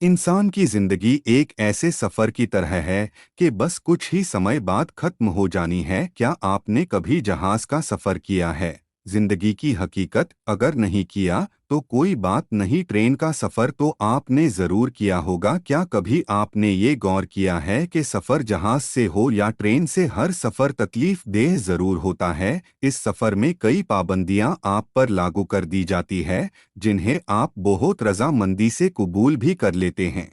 इंसान की जिंदगी एक ऐसे सफर की तरह है कि बस कुछ ही समय बाद खत्म हो जानी है। क्या आपने कभी जहाज का सफर किया है? जिंदगी की हकीकत अगर नहीं किया तो कोई बात नहीं, ट्रेन का सफर तो आपने जरूर किया होगा। क्या कभी आपने ये गौर किया है कि सफर जहाज से हो या ट्रेन से, हर सफर तकलीफ देह जरूर होता है। इस सफर में कई पाबंदियां आप पर लागू कर दी जाती है जिन्हें आप बहुत रजामंदी से कबूल भी कर लेते हैं।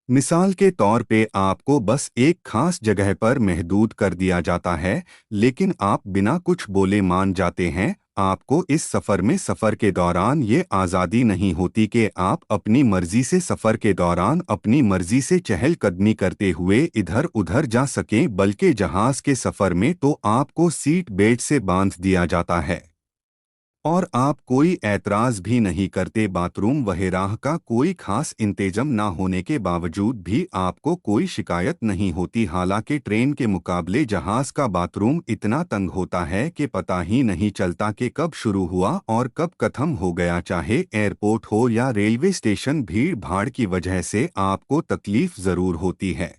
मिसाल के तौर पे आपको बस एक खास जगह पर महदूद कर दिया जाता है, लेकिन आप बिना कुछ बोले मान जाते हैं। आपको इस सफ़र में सफ़र के दौरान ये आज़ादी नहीं होती कि आप अपनी मर्जी से सफ़र के दौरान अपनी मर्जी से चहलकदमी करते हुए इधर उधर जा सकें, बल्कि जहाज़ के सफ़र में तो आपको सीट बेल्ट से बांध दिया जाता है और आप कोई ऐतराज़ भी नहीं करते। बाथरूम वगैरह का कोई खास इंतजाम न होने के बावजूद भी आपको कोई शिकायत नहीं होती। हालांकि ट्रेन के मुकाबले जहाज़ का बाथरूम इतना तंग होता है कि पता ही नहीं चलता कि कब शुरू हुआ और कब खत्म हो गया। चाहे एयरपोर्ट हो या रेलवे स्टेशन, भीड़ भाड़ की वजह से आपको तकलीफ ज़रूर होती है,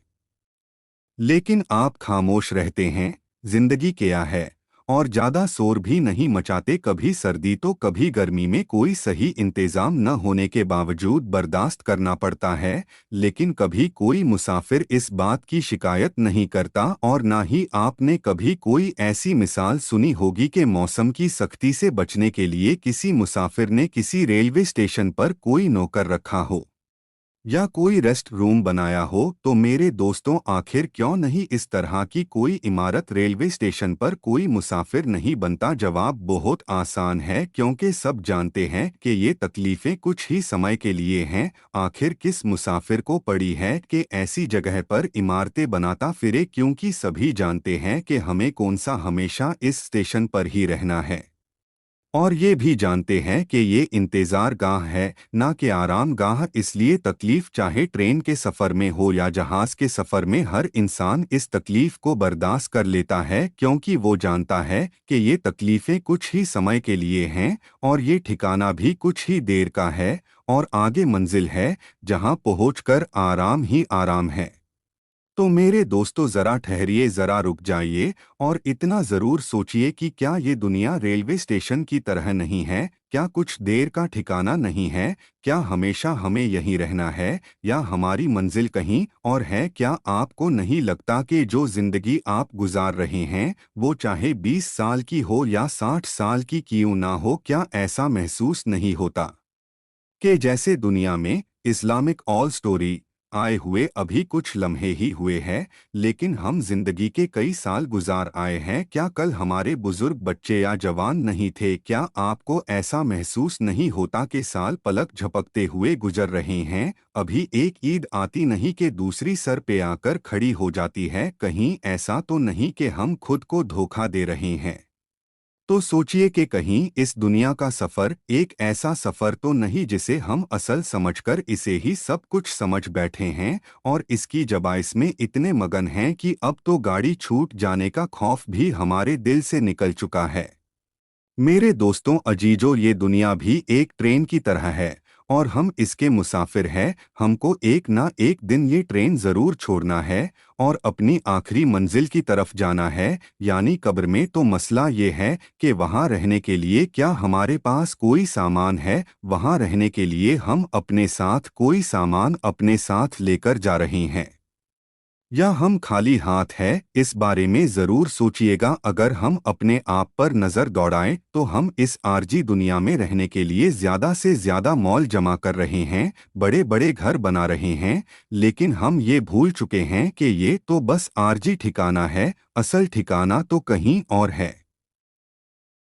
लेकिन आप खामोश रहते हैं। जिंदगी क्या है, और ज्यादा शोर भी नहीं मचाते। कभी सर्दी तो कभी गर्मी में कोई सही इंतजाम न होने के बावजूद बर्दाश्त करना पड़ता है, लेकिन कभी कोई मुसाफिर इस बात की शिकायत नहीं करता। और ना ही आपने कभी कोई ऐसी मिसाल सुनी होगी कि मौसम की सख्ती से बचने के लिए किसी मुसाफिर ने किसी रेलवे स्टेशन पर कोई नौकर रखा हो या कोई रेस्ट रूम बनाया हो। तो मेरे दोस्तों, आखिर क्यों नहीं इस तरह की कोई इमारत रेलवे स्टेशन पर कोई मुसाफिर नहीं बनता? जवाब बहुत आसान है, क्योंकि सब जानते हैं कि ये तकलीफें कुछ ही समय के लिए हैं। आखिर किस मुसाफिर को पड़ी है कि ऐसी जगह पर इमारतें बनाता फिरे? क्योंकि सभी जानते हैं कि हमें कौन सा हमेशा इस स्टेशन पर ही रहना है, और ये भी जानते हैं कि ये इंतजार गाह है, ना कि आराम गाह। इसलिए तकलीफ चाहे ट्रेन के सफ़र में हो या जहाज़ के सफ़र में, हर इंसान इस तकलीफ को बर्दाश्त कर लेता है, क्योंकि वो जानता है कि ये तकलीफ़ें कुछ ही समय के लिए हैं और ये ठिकाना भी कुछ ही देर का है, और आगे मंजिल है जहाँ पहुंचकर आराम ही आराम है। तो मेरे दोस्तों, ज़रा ठहरिए, ज़रा रुक जाइए और इतना ज़रूर सोचिए कि क्या ये दुनिया रेलवे स्टेशन की तरह नहीं है? क्या कुछ देर का ठिकाना नहीं है? क्या हमेशा हमें यहीं रहना है, या हमारी मंजिल कहीं और है? क्या आपको नहीं लगता कि जो ज़िंदगी आप गुजार रहे हैं वो चाहे 20 साल की हो या 60 साल की क्यों ना हो, क्या ऐसा महसूस नहीं होता कि जैसे दुनिया में इस्लामिक ऑल स्टोरी आए हुए अभी कुछ लम्हे ही हुए हैं, लेकिन हम जिंदगी के कई साल गुजार आए हैं? क्या कल हमारे बुजुर्ग, बच्चे या जवान नहीं थे? क्या आपको ऐसा महसूस नहीं होता कि साल पलक झपकते हुए गुजर रहे हैं? अभी एक ईद आती नहीं कि दूसरी सर पे आकर खड़ी हो जाती है। कहीं ऐसा तो नहीं कि हम खुद को धोखा दे रहे हैं? तो सोचिए कि कहीं इस दुनिया का सफर एक ऐसा सफर तो नहीं जिसे हम असल समझकर इसे ही सब कुछ समझ बैठे हैं, और इसकी जबाइस में इतने मगन हैं कि अब तो गाड़ी छूट जाने का खौफ भी हमारे दिल से निकल चुका है। मेरे दोस्तों अजीजों, ये दुनिया भी एक ट्रेन की तरह है और हम इसके मुसाफिर हैं। हमको एक ना एक दिन ये ट्रेन ज़रूर छोड़ना है और अपनी आखिरी मंजिल की तरफ जाना है, यानी कब्र में। तो मसला ये है कि वहाँ रहने के लिए क्या हमारे पास कोई सामान है? वहाँ रहने के लिए हम अपने साथ कोई सामान अपने साथ लेकर जा रहे हैं, या हम खाली हाथ हैं? इस बारे में ज़रूर सोचिएगा। अगर हम अपने आप पर नज़र दौड़ाएं तो हम इस आरजी दुनिया में रहने के लिए ज़्यादा से ज़्यादा मॉल जमा कर रहे हैं, बड़े बड़े घर बना रहे हैं, लेकिन हम ये भूल चुके हैं कि ये तो बस आरजी ठिकाना है, असल ठिकाना तो कहीं और है।